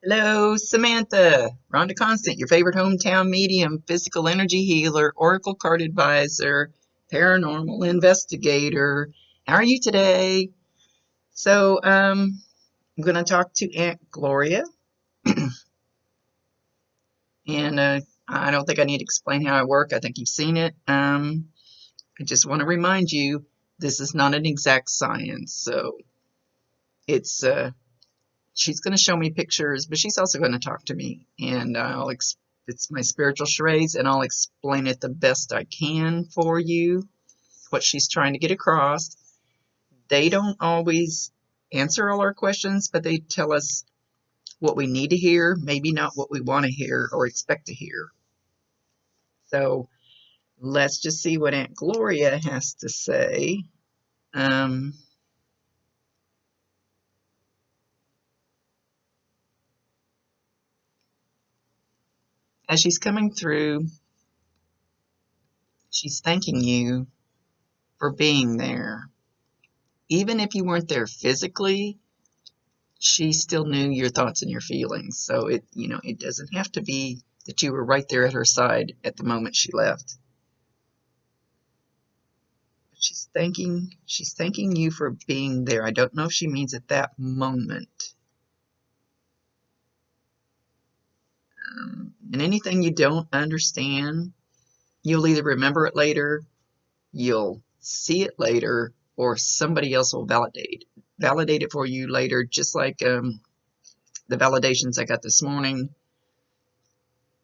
Hello, Samantha. Rhonda Constant, your favorite hometown medium, physical energy healer, oracle card advisor, paranormal investigator. How are you today? I'm going to talk to Aunt Gloria, and I don't think I need to explain how I work. I think you've seen it. I just want to remind you, this is not an exact science, so it's she's going to show me pictures, but she's also going to talk to me, and it's my spiritual charades, and I'll explain it the best I can for you, what she's trying to get across. They don't always answer all our questions, but they tell us what we need to hear, maybe not what we want to hear or expect to hear. So let's just see what Aunt Gloria has to say. Um, as she's coming through, she's thanking you for being there. Even if you weren't there physically, she still knew your thoughts and your feelings. So it doesn't have to be that you were right there at her side at the moment she left. She's thanking you for being there. I don't know if she means at that moment. And anything you don't understand, you'll either remember it later, you'll see it later, or somebody else will validate it for you later, just like the validations I got this morning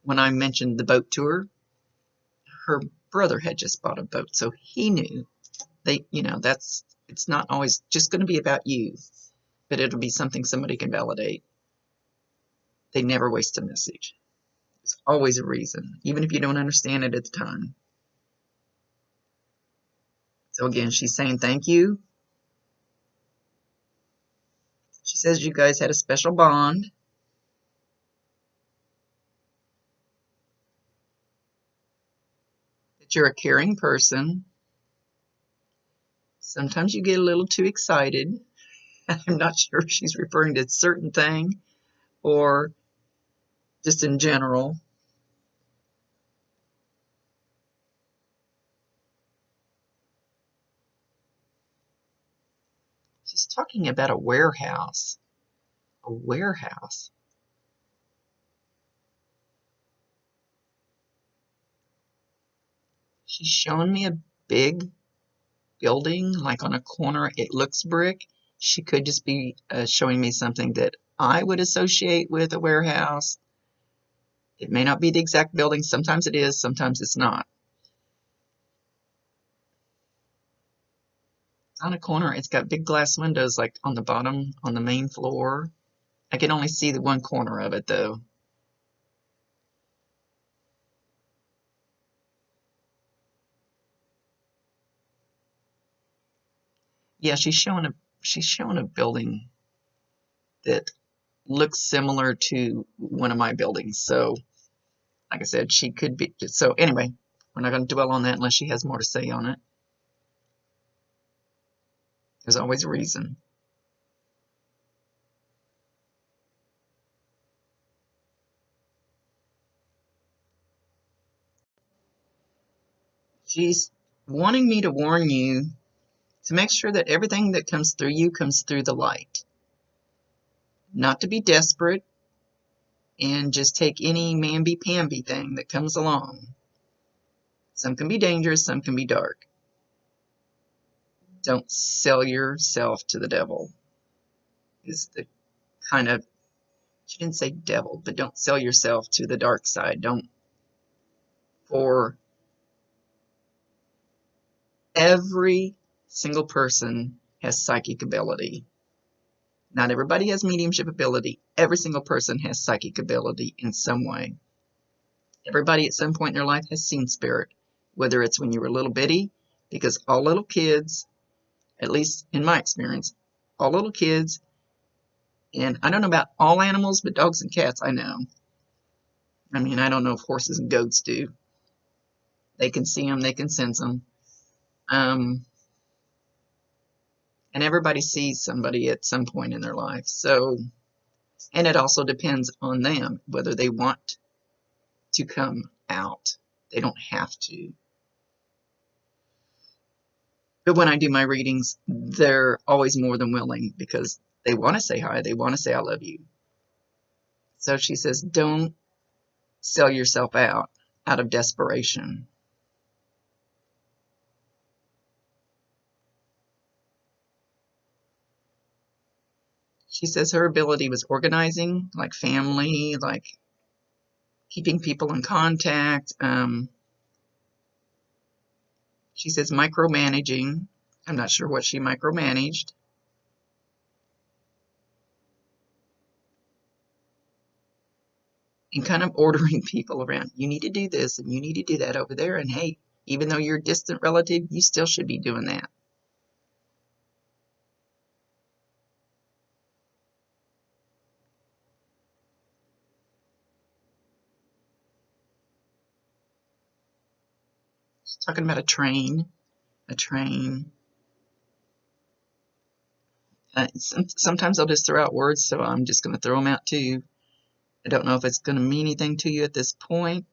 when I mentioned the boat tour. Her brother had just bought a boat, so he knew. It's not always just going to be about you, but it'll be something somebody can validate. They never waste a message. There's always a reason, even if you don't understand it at the time. So again, she's saying thank you. She says you guys had a special bond, that you're a caring person. Sometimes you get a little too excited. I'm not sure if she's referring to a certain thing or just in general. She's talking about a warehouse. A warehouse. She's showing me a big building, like on a corner. It looks brick. She could just be showing me something that I would associate with a warehouse. It may not be the exact building. Sometimes it is, sometimes it's not. It's on a corner. It's got big glass windows, like on the bottom, on the main floor. I can only see the one corner of it, though. Yeah, she's showing a building that looks similar to one of my buildings. So, like I said, she could be. So anyway, we're not going to dwell on that unless she has more to say on it. There's always a reason. She's wanting me to warn you to make sure that everything that comes through you comes through the light. Not to be desperate and just take any mamby-pamby thing that comes along. Some can be dangerous, some can be dark. Don't sell yourself to the devil, is the kind of, she didn't say devil, but don't sell yourself to the dark side. Don't, for every single person has psychic ability. Not everybody has mediumship ability. Every single person has psychic ability in some way. Everybody at some point in their life has seen spirit, whether it's when you were a little bitty, because all little kids, at least in my experience, all little kids, and I don't know about all animals, but dogs and cats I know. I mean, I don't know if horses and goats do. They can see them, they can sense them. Um, and everybody sees somebody at some point in their life. So And it also depends on them whether they want to come out. They don't have to. But when I do my readings, they're always more than willing because they want to say hi. They want to say, I love you. So she says, don't sell yourself out of desperation. She says her ability was organizing, like family, like keeping people in contact. She says micromanaging. I'm not sure what she micromanaged. And kind of ordering people around. You need to do this and you need to do that over there. And hey, even though you're a distant relative, you still should be doing that. She's talking about a train. A train. Sometimes I'll just throw out words, so I'm just going to throw them out too. I don't know if it's going to mean anything to you at this point.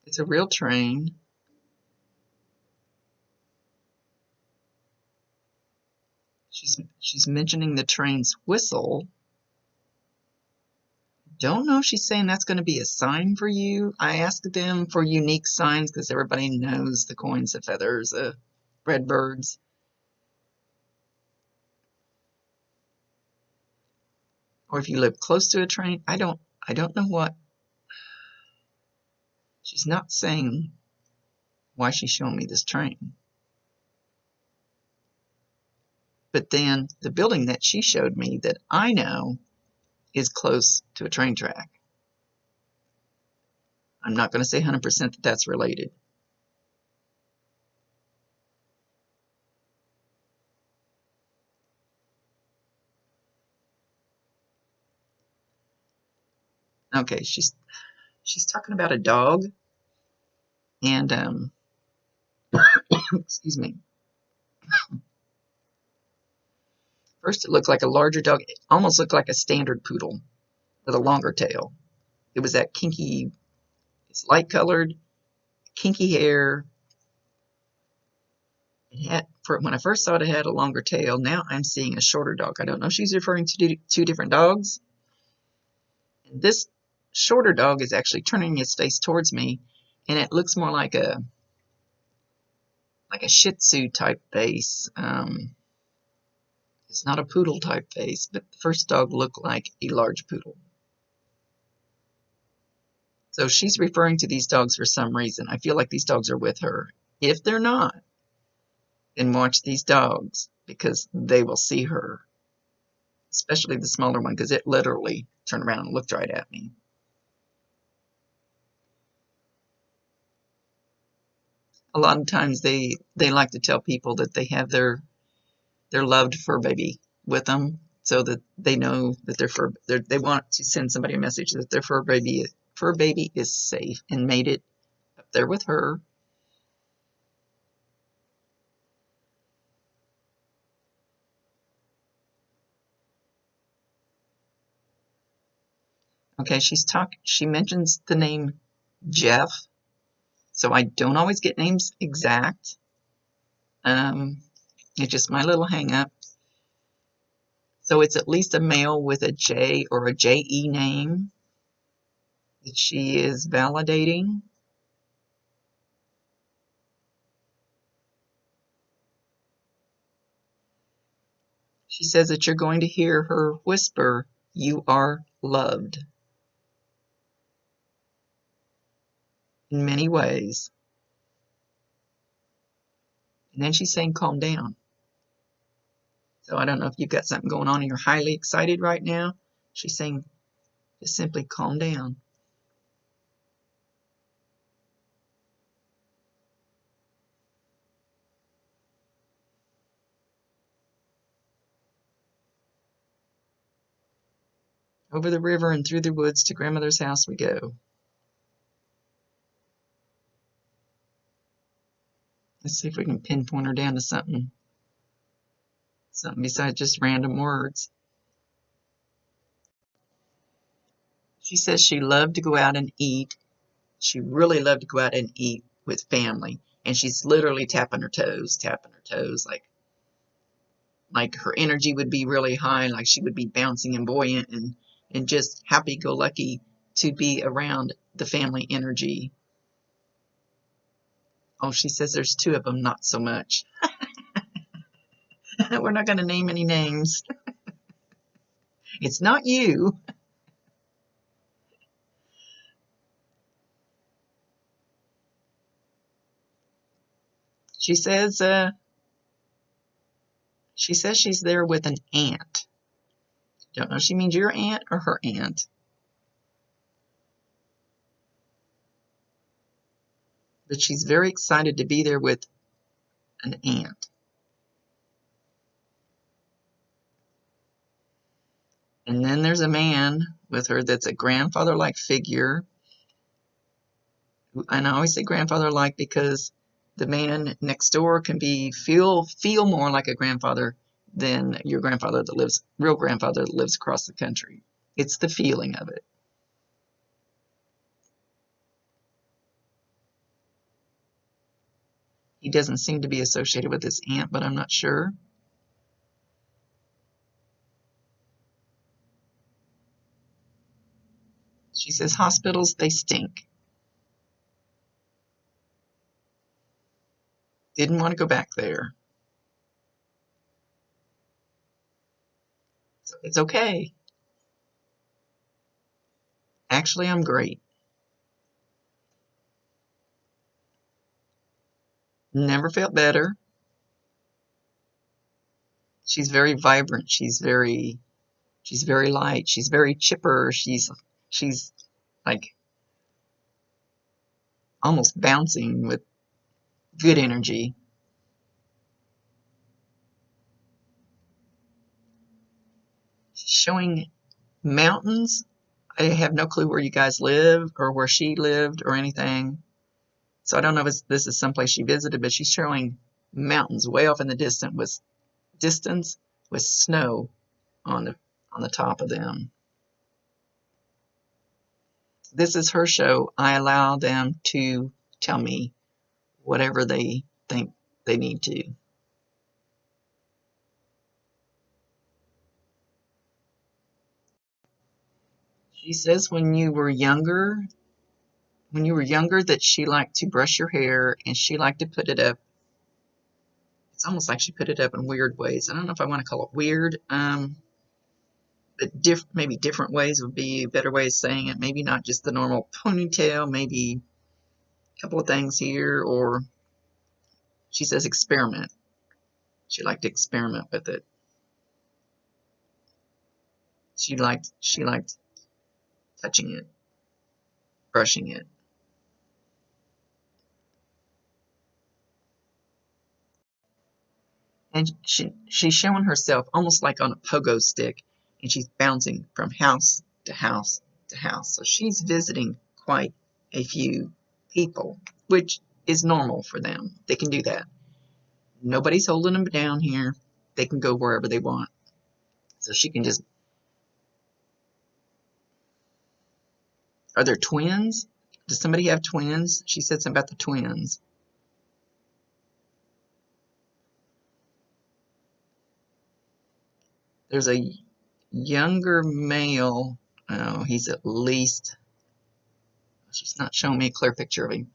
It's a real train. She's mentioning the train's whistle. Don't know if she's saying that's going to be a sign for you. I asked them for unique signs because everybody knows the coins, the feathers, the red birds. Or if you live close to a train, I don't know what. She's not saying why she's showing me this train. But then the building that she showed me that I know is close to a train track. I'm not going to say 100% that that's related. Okay, she's talking about a dog, and excuse me. First, it looked like a larger dog. It almost looked like a standard poodle with a longer tail. It was that kinky, it's light colored, kinky hair. It had, when I first saw it, it had a longer tail. Now I'm seeing a shorter dog. I don't know if she's referring to two different dogs. And this shorter dog is actually turning its face towards me, and it looks more like a Shih Tzu type face. It's not a poodle type face, but the first dog looked like a large poodle. So she's referring to these dogs for some reason. I feel like these dogs are with her. If they're not, then watch these dogs because they will see her, especially the smaller one because it literally turned around and looked right at me. A lot of times they like to tell people that they have their loved fur baby with them so that they know that they want to send somebody a message that their fur baby is safe and made it up there with her. Okay, she mentions the name Jeff, so I don't always get names exact. It's just my little hang up. So it's at least a male with a J or a JE name that she is validating. She says that you're going to hear her whisper, "You are loved," in many ways. And then she's saying, calm down. So I don't know if you've got something going on and you're highly excited right now. She's saying, just simply calm down. Over the river and through the woods to grandmother's house we go. Let's see if we can pinpoint her down to something besides just random words. She says she loved to go out and eat. She really loved to go out and eat with family. And she's literally tapping her toes, like her energy would be really high, like she would be bouncing and buoyant and just happy-go-lucky to be around the family energy. Oh, she says there's two of them, not so much. We're not going to name any names. It's not you. She says she's there with an aunt. Don't know if she means your aunt or her aunt. But she's very excited to be there with an aunt. And then there's a man with her that's a grandfather-like figure. And I always say grandfather-like because the man next door can feel more like a grandfather than your real grandfather that lives across the country. It's the feeling of it. He doesn't seem to be associated with his aunt, but I'm not sure. She says hospitals, they stink. Didn't want to go back there. So it's okay. Actually, I'm great. Never felt better. She's very vibrant. She's very light. She's very chipper. She's like almost bouncing with good energy. She's showing mountains. I have no clue where you guys live or where she lived or anything. So I don't know if this is someplace she visited, but she's showing mountains way off in the distance with snow on the top of them. This is her show. I allow them to tell me whatever they think they need to. She says when you were younger that she liked to brush your hair and she liked to put it up. It's almost like she put it up in weird ways. I don't know if I want to call it weird, but maybe different ways would be a better way of saying it. Maybe not just the normal ponytail, maybe a couple of things here, or she says experiment. She liked to experiment with it. She liked touching it, brushing it. And she's showing herself almost like on a pogo stick, and she's bouncing from house to house to house. So she's visiting quite a few people, which is normal for them. They can do that. Nobody's holding them down here. They can go wherever they want. So she can just. Are there twins? Does somebody have twins? She said something about the twins. There's a younger male. Oh, he's at least. She's not showing me a clear picture of him.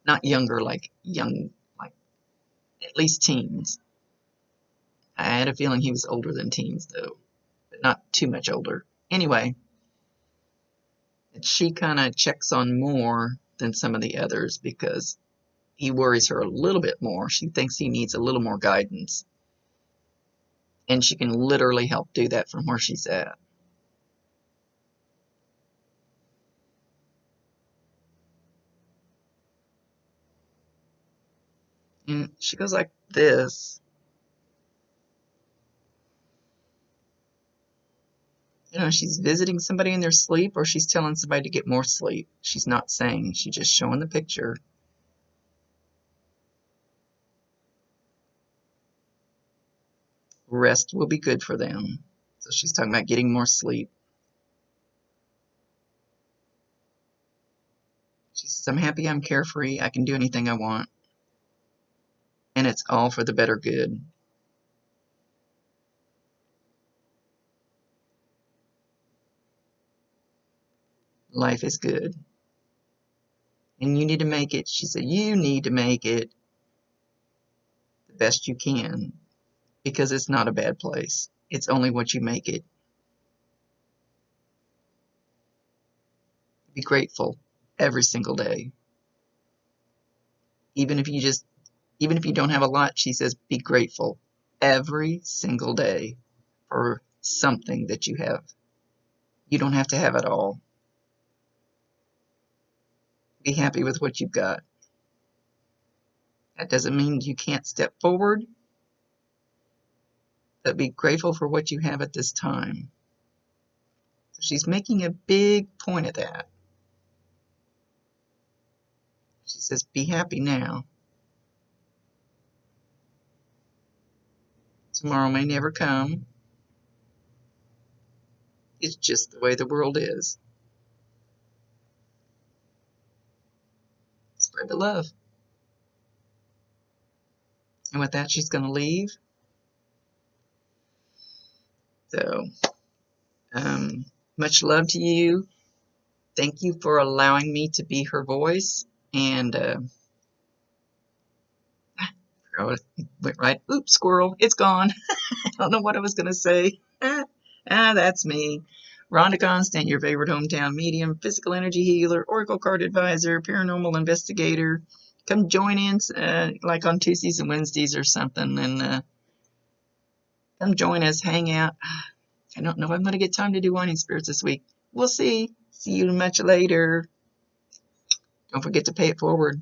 Not younger, like young, like at least teens. I had a feeling he was older than teens, though, but not too much older. Anyway, she kind of checks on more than some of the others because he worries her a little bit more. She thinks he needs a little more guidance. And she can literally help do that from where she's at. And she goes like this. She's visiting somebody in their sleep or she's telling somebody to get more sleep. She's not saying, she's just showing the picture. Rest will be good for them. So she's talking about getting more sleep. So I'm happy, I'm carefree, I can do anything I want, and it's all for the better good. Life is good. And you need to make it, she said, you need to make it the best you can, because it's not a bad place. It's only what you make it. Be grateful every single day. Even if you don't have a lot, she says, be grateful every single day for something that you have. You don't have to have it all. Be happy with what you've got. That doesn't mean you can't step forward, but be grateful for what you have at this time. She's making a big point of that. She says, be happy now. Tomorrow may never come. It's just the way the world is. Spread the love. And with that, she's going to leave. So, much love to you. Thank you for allowing me to be her voice. And went right. Oops, squirrel. It's gone. I don't know what I was going to say. That's me. Rhonda Constant, your favorite hometown medium, physical energy healer, oracle card advisor, paranormal investigator. Come join in, like on Tuesdays and Wednesdays or something, and come join us, hang out. I don't know if I'm going to get time to do Winding Spirits this week. We'll see. See you much later. Don't forget to pay it forward.